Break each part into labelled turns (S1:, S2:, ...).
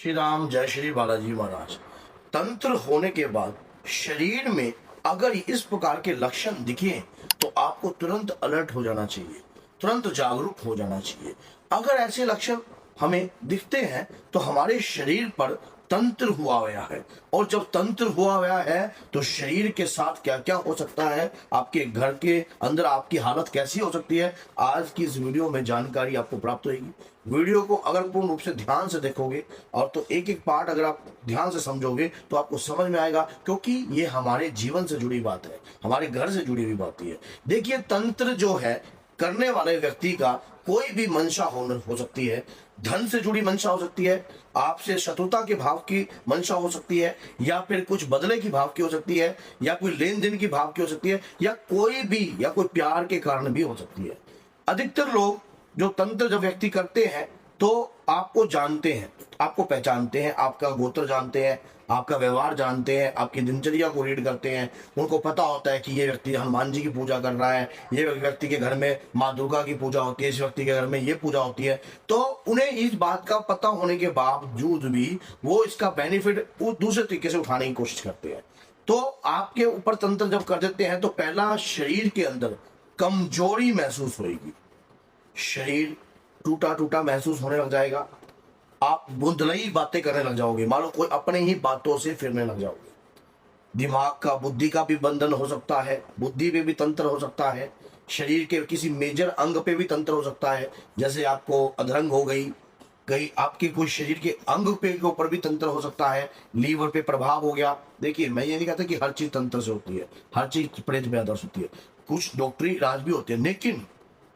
S1: श्री राम, जय श्री बालाजी महाराज। तंत्र होने के बाद शरीर में अगर इस प्रकार के लक्षण दिखे तो आपको तुरंत अलर्ट हो जाना चाहिए, तुरंत जागरूक हो जाना चाहिए। अगर ऐसे लक्षण हमें दिखते हैं तो हमारे शरीर पर तंत्र हुआ गया है, और जब तंत्र हुआ गया है तो शरीर के साथ क्या क्या हो सकता है, आपके घर के अंदर आपकी हालत कैसी हो सकती है, आज की इस वीडियो में जानकारी आपको प्राप्त होगी। वीडियो को अगर पूर्ण रूप से ध्यान से देखोगे और तो एक एक पार्ट अगर आप ध्यान से समझोगे तो आपको समझ में आएगा, क्योंकि ये हमारे जीवन से जुड़ी बात है, हमारे घर से जुड़ी हुई बात है। देखिए, तंत्र जो है करने वाले व्यक्ति का कोई भी मंशा हो सकती है, धन से जुड़ी मंशा हो सकती है, आपसे शत्रुता के भाव की मंशा हो सकती है, या फिर कुछ बदले की भाव की हो सकती है, या कोई लेन देन की भाव की हो सकती है, या कोई प्यार के कारण भी हो सकती है। अधिकतर लोग जो तंत्र जब व्यक्ति करते हैं तो आपको जानते हैं, आपको पहचानते हैं, आपका गोत्र जानते हैं, आपका व्यवहार जानते हैं, आपकी दिनचर्या को रीड करते हैं। उनको पता होता है कि ये व्यक्ति हनुमान जी की पूजा कर रहा है, ये व्यक्ति के घर में माँ दुर्गा की पूजा होती है, इस व्यक्ति के घर में ये पूजा होती है। तो उन्हें इस बात का पता होने के बावजूद भी वो इसका बेनिफिट दूसरे तरीके से उठाने की कोशिश करते हैं। तो आपके ऊपर तंत्र जब कर देते हैं तो पहला, शरीर के अंदर कमजोरी महसूस होगी, शरीर टूटा टूटा महसूस होने लग जाएगा, आप बुंदलई बातें करने लग जाओगे, मान लो कोई अपने ही बातों से फिरने लग जाओगे। दिमाग का, बुद्धि का भी बंधन हो सकता है, बुद्धि पे भी तंत्र हो सकता है, शरीर के किसी मेजर अंग पे भी तंत्र हो सकता है, जैसे आपको अधरंग हो गई, कहीं आपके कोई शरीर के अंग पे के ऊपर भी तंत्र हो सकता है, लीवर पे प्रभाव हो गया। देखिए, मैं ये नहीं कहता कि हर चीज तंत्र से होती है, हर चीज प्रेत में आदर्श होती है, कुछ डॉक्टरी इलाज भी होते हैं, लेकिन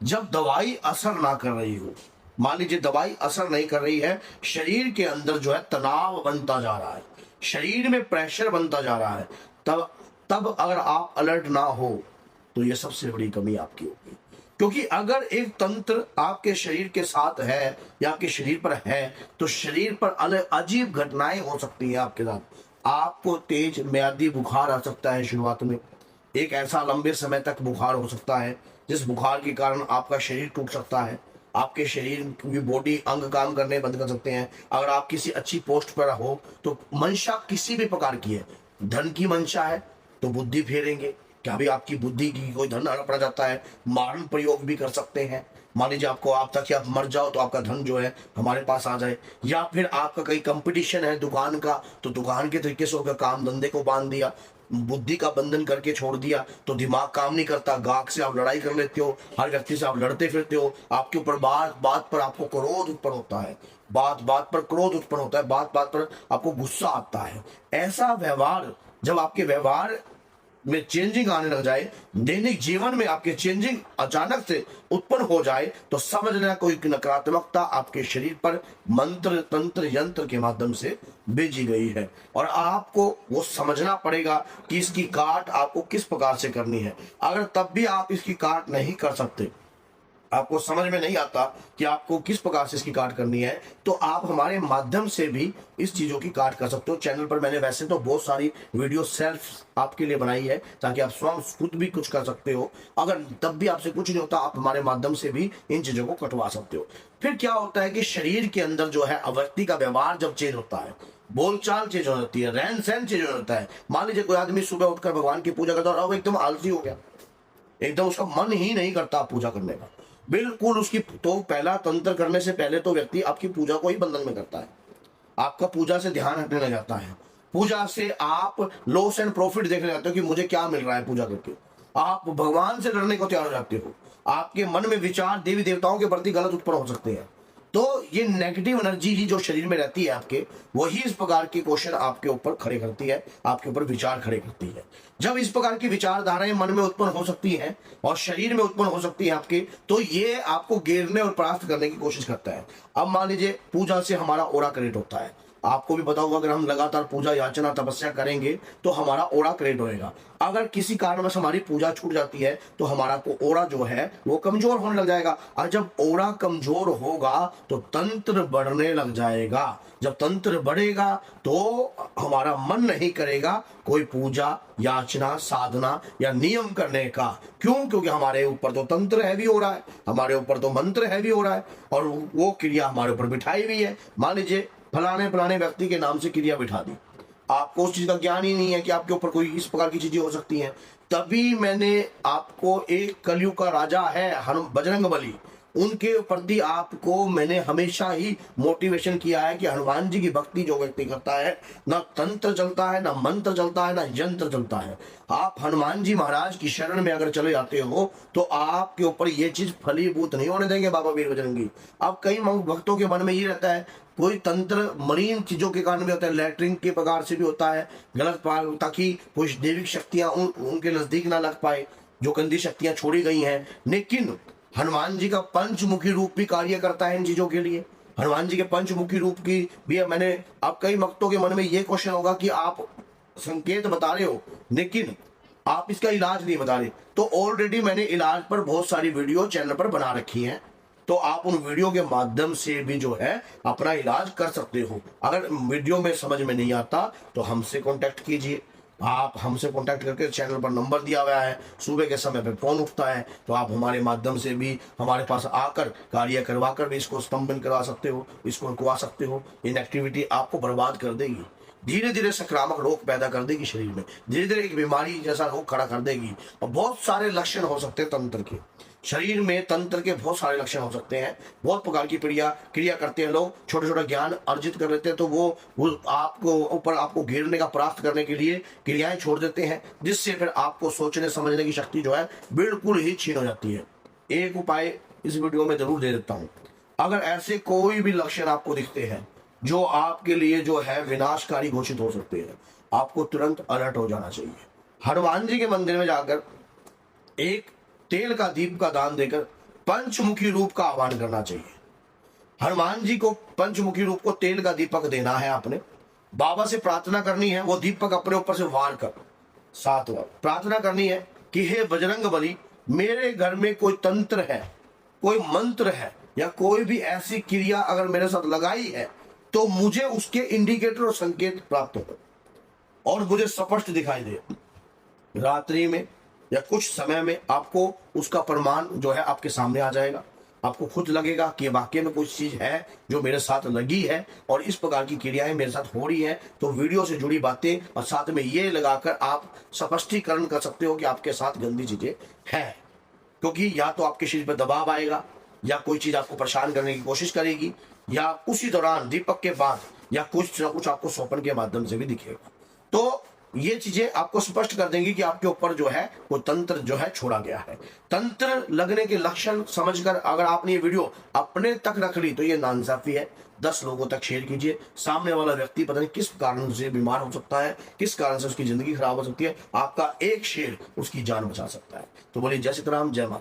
S1: जब दवाई असर ना कर रही हो, मान लीजिए दवाई असर नहीं कर रही है, शरीर के अंदर जो है तनाव बनता जा रहा है, शरीर में प्रेशर बनता जा रहा है, तब अगर आप अलर्ट ना हो तो ये सबसे बड़ी कमी आपकी होगी। क्योंकि अगर एक तंत्र आपके शरीर के साथ है या आपके शरीर पर है तो शरीर पर अलग अजीब घटनाएं हो सकती हैं आपके साथ। आपको तेज म्यादी बुखार आ सकता है, शुरुआत में एक ऐसा लंबे समय तक बुखार हो सकता है जिस बुखार के कारण आपका शरीर टूट सकता है, आपके शरीर की बॉडी अंग काम करने बंद कर सकते हैं। अगर आप किसी अच्छी पोस्ट पर हो तो मंशा किसी भी प्रकार की है, धन की मंशा है तो बुद्धि फेरेंगे, क्या भी आपकी बुद्धि की कोई धन पड़ जाता है, मारण प्रयोग भी कर सकते हैं। मान लीजिए आपको आप तक आप मर जाओ तो आपका धन जो है हमारे पास आ जाए, या फिर आपका कहीं कंपटीशन है दुकान का तो दुकान के तरीके से होकर काम धंधे को बांध दिया, बुद्धि का बंधन करके छोड़ दिया तो दिमाग काम नहीं करता, गाहक से आप लड़ाई कर लेते हो, हर व्यक्ति से आप लड़ते फिरते हो, आपके ऊपर बात बात पर आपको क्रोध उत्पन्न होता है, बात बात पर क्रोध उत्पन्न होता है, बात बात पर आपको गुस्सा आता है। ऐसा व्यवहार जब आपके व्यवहार में चेंजिंग आने लग जाए, दैनिक जीवन में आपके चेंजिंग अचानक से उत्पन्न हो जाए, तो समझ लेना कोई नकारात्मकता आपके शरीर पर मंत्र तंत्र यंत्र के माध्यम से भेजी गई है, और आपको वो समझना पड़ेगा कि इसकी काट आपको किस प्रकार से करनी है। अगर तब भी आप इसकी काट नहीं कर सकते, आपको समझ में नहीं आता कि आपको किस प्रकार से इसकी काट करनी है, तो आप हमारे माध्यम से भी इस चीजों की काट कर सकते हो। चैनल पर मैंने वैसे तो बहुत सारी वीडियो सेल्फ आपके लिए बनाई है ताकि आप स्वयं खुद भी कुछ कर सकते हो। अगर तब भी आपसे कुछ नहीं होता, आप हमारे माध्यम से भी इन चीजों को कटवा सकते हो। फिर क्या होता है कि शरीर के अंदर जो है व्यक्ति का व्यवहार जब चेंज होता है, बोलचाल चेंज हो जाती है, रहन सहन चेंज हो जाता है। मान लीजिए कोई आदमी सुबह उठकर भगवान की पूजा करता है और एकदम आलसी हो गया, एकदम उसका मन ही नहीं करता पूजा करने का, बिल्कुल उसकी, तो पहला तंत्र करने से पहले तो व्यक्ति आपकी पूजा को ही बंधन में करता है, आपका पूजा से ध्यान हटने लग जाता है, पूजा से आप लॉस एंड प्रॉफिट देखने जाते हो कि मुझे क्या मिल रहा है पूजा करके, आप भगवान से लड़ने को तैयार हो जाते हो, आपके मन में विचार देवी देवताओं के प्रति गलत उत्पन्न हो सकते हैं। तो ये नेगेटिव एनर्जी ही जो शरीर में रहती है आपके, वही इस प्रकार की क्वेश्चन आपके ऊपर खड़े करती है, आपके ऊपर विचार खड़े करती है। जब इस प्रकार की विचारधाराएं मन में उत्पन्न हो सकती हैं और शरीर में उत्पन्न हो सकती है आपके, तो ये आपको घेरने और परास्त करने की कोशिश करता है। अब मान लीजिए पूजा से हमारा ऑरा क्रिएट होता है, आपको भी पता होगा अगर हम लगातार पूजा याचना तपस्या करेंगे तो हमारा ऑरा क्रिएट होएगा। अगर किसी कारणवश हमारी पूजा छूट जाती है तो हमारा को ऑरा जो है वो कमजोर होने लग जाएगा, और जब ऑरा कमजोर होगा तो तंत्र बढ़ने लग जाएगा। जब तंत्र बढ़ेगा तो हमारा मन नहीं करेगा कोई पूजा याचना साधना या नियम करने का। क्यों? क्योंकि हमारे ऊपर तो तंत्र हैवी हो रहा है, हमारे ऊपर तो मंत्र हैवी हो रहा है, और वो क्रिया हमारे ऊपर बिठाई हुई है। मान लीजिए फलाने फलाने व्यक्ति के नाम से क्रिया बिठा दी, आपको उस चीज का ज्ञान ही नहीं है कि आपके ऊपर कोई इस प्रकार की चीजें हो सकती हैं। तभी मैंने आपको एक कलयुग का राजा है बजरंग बली, उनके प्रति आपको मैंने हमेशा ही मोटिवेशन किया है कि हनुमान जी की भक्ति जो व्यक्ति करता है, ना तंत्र चलता है, ना मंत्र चलता है, ना यंत्र चलता है। आप हनुमान जी महाराज की शरण में अगर चले जाते हो तो आपके ऊपर ये चीज फलीभूत नहीं होने देंगे बाबा वीर बजरंगी। अब कई भक्तों के मन में ये रहता है, कोई तंत्र मरीन चीजों के कारण भी होता है, लैटरिन के प्रकार से भी होता है गलत, ताकि कुछ दैविक शक्तियां उनके नजदीक ना लग पाए, जो गंदी शक्तियां छोड़ी गई हैं। लेकिन हनुमान जी का पंचमुखी रूप भी कार्य करता है इन चीजों के लिए। हनुमान जी के पंचमुखी रूप की भी मैंने, अब कई भक्तों के मन में ये क्वेश्चन होगा कि आप संकेत बता रहे हो लेकिन आप इसका इलाज नहीं बता रहे, तो ऑलरेडी मैंने इलाज पर बहुत सारी वीडियो चैनल पर बना रखी हैं, तो आप उन वीडियो के माध्यम से भी जो है अपना इलाज कर सकते हो। अगर वीडियो में समझ में नहीं आता तो हमसे कांटेक्ट कीजिए, आप हमसे कांटेक्ट करके चैनल पर नंबर दिया गया है, सुबह के समय पे फोन उठता है, तो आप हमारे माध्यम से भी हमारे पास आकर कार्य करवा कर भी इसको स्तंभन करवा सकते हो, इसको रुकवा सकते हो। इनएक्टिविटी आपको बर्बाद कर देगी, धीरे धीरे संक्रामक रोग पैदा कर देगी शरीर में, धीरे धीरे एक बीमारी जैसा रोग खड़ा कर देगी। और बहुत सारे लक्षण हो सकते हैं तंत्र के, शरीर में तंत्र के बहुत सारे लक्षण हो सकते हैं, बहुत प्रकार की क्रिया करते हैं लोग, छोटा छोटा ज्ञान अर्जित कर लेते हैं, तो वो आपको ऊपर आपको घेरने का प्राप्त करने के लिए क्रियाएं छोड़ देते हैं, जिससे फिर आपको सोचने समझने की शक्ति जो है बिल्कुल ही छीन हो जाती है। एक उपाय इस वीडियो में जरूर दे देता हूं, अगर ऐसे कोई भी लक्षण आपको दिखते हैं जो आपके लिए जो है विनाशकारी घोषित हो सकते हैं, आपको तुरंत अलर्ट हो जाना चाहिए। हनुमान जी के मंदिर में जाकर एक तेल का दीप का दान देकर पंचमुखी रूप का आह्वान करना चाहिए। हनुमान जी को पंचमुखी रूप को तेल का दीपक देना है, आपने बाबा से प्रार्थना करनी है, वो दीपक अपने ऊपर से वार कर 7 बार प्रार्थना करनी है कि हे बजरंग बली, मेरे घर में कोई तंत्र है, कोई मंत्र है, या कोई भी ऐसी क्रिया अगर मेरे साथ लगाई है तो मुझे उसके इंडिकेटर और संकेत प्राप्त हो और मुझे स्पष्ट दिखाई दे। रात्रि में या कुछ समय में आपको उसका प्रमाण जो है आपके सामने आ जाएगा, आपको खुद लगेगा कि वाकई में कुछ चीज है जो मेरे साथ लगी है और इस प्रकार की क्रियाएं मेरे साथ हो रही हैं। तो वीडियो से जुड़ी बातें और साथ में ये लगाकर आप स्पष्टीकरण कर सकते हो कि आपके साथ गंदी चीजें हैं, क्योंकि या तो आपके शरीर पर दबाव आएगा, या कोई चीज आपको परेशान करने की कोशिश करेगी, या उसी दौरान दीपक के बाद या कुछ ना कुछ आपको स्वप्न के माध्यम से भी दिखेगा। तो ये चीजें आपको स्पष्ट कर देंगी कि आपके ऊपर जो है वो तंत्र जो है छोड़ा गया है। तंत्र लगने के लक्षण समझकर अगर आपने ये वीडियो अपने तक रख ली तो ये नाइंसाफी है। 10 लोगों तक शेयर कीजिए। सामने वाला व्यक्ति पता नहीं किस कारण से बीमार हो सकता है, किस कारण से उसकी जिंदगी खराब हो सकती है, आपका एक शेयर उसकी जान बचा सकता है। तो बोलिए जय सीता राम, जय माता।